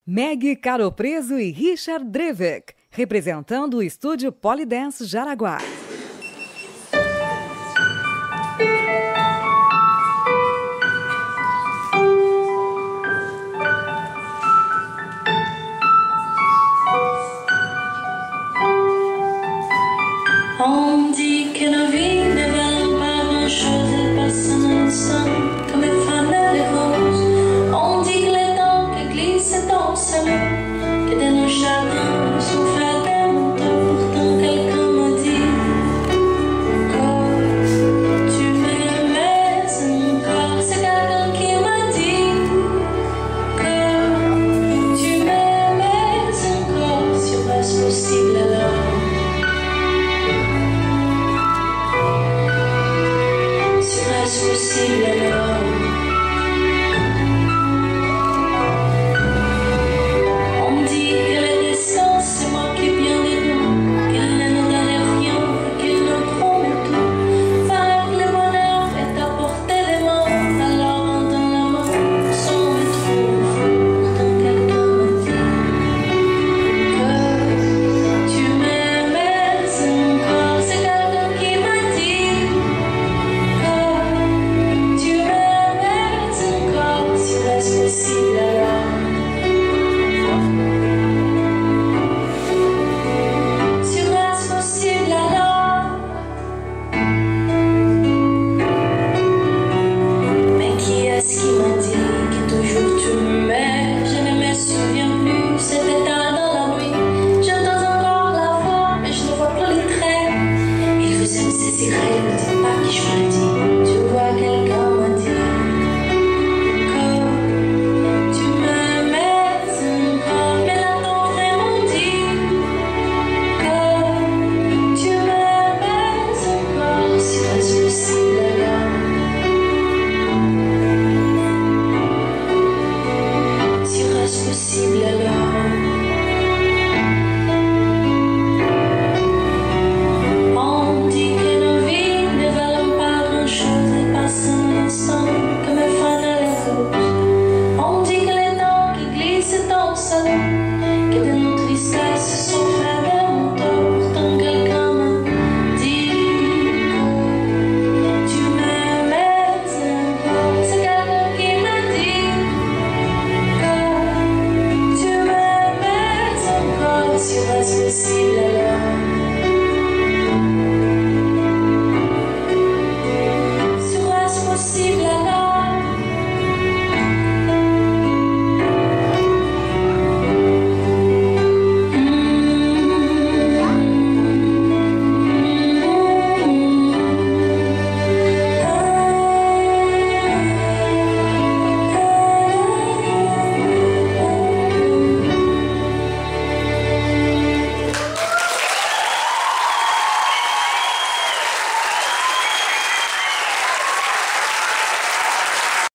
Meg Caro Preso e Richard Drevek, representando o estúdio Polydance Jaraguá. On dit que la vie ne valent pas grand-chose, elle passe un instant comme une femme de rose. On dit que le temps qui glisse dans sa main, que de nos chagrins sont faits de montants. Pourtant quelqu'un m'a dit que tu m'aimais encore. C'est quelqu'un qui m'a dit que tu m'aimais encore. Serait-ce possible alors? Serait-ce possible alors? On dit que la distance c'est moi qui viens dedans, qu'elle ne nous donne rien, qu'elle nous trompe tout. Paraît que le bonheur est à portée des mains, alors on donne la main sans me trouver. Pourtant quelqu'un m'a dit que tu m'aimais encore. C'est quelqu'un qui m'a dit tu m'aimais encore. Serait-ce possible alors? Serait-ce possible alors? Mais qui est-ce qui m'a dit que toujours tu m'aimais? Je ne me souviens plus, c'était tard dans la nuit. J'entends encore la voix, mais je ne vois plus les traits. Il faisait me saisir, ne dis pas qui je me dis. Tu vois, quelqu'un m'a dit que tu m'aimais encore. Mais l'a-t-on vraiment dit que tu m'aimais encore? Serait-ce possible alors? Serait-ce possible alors?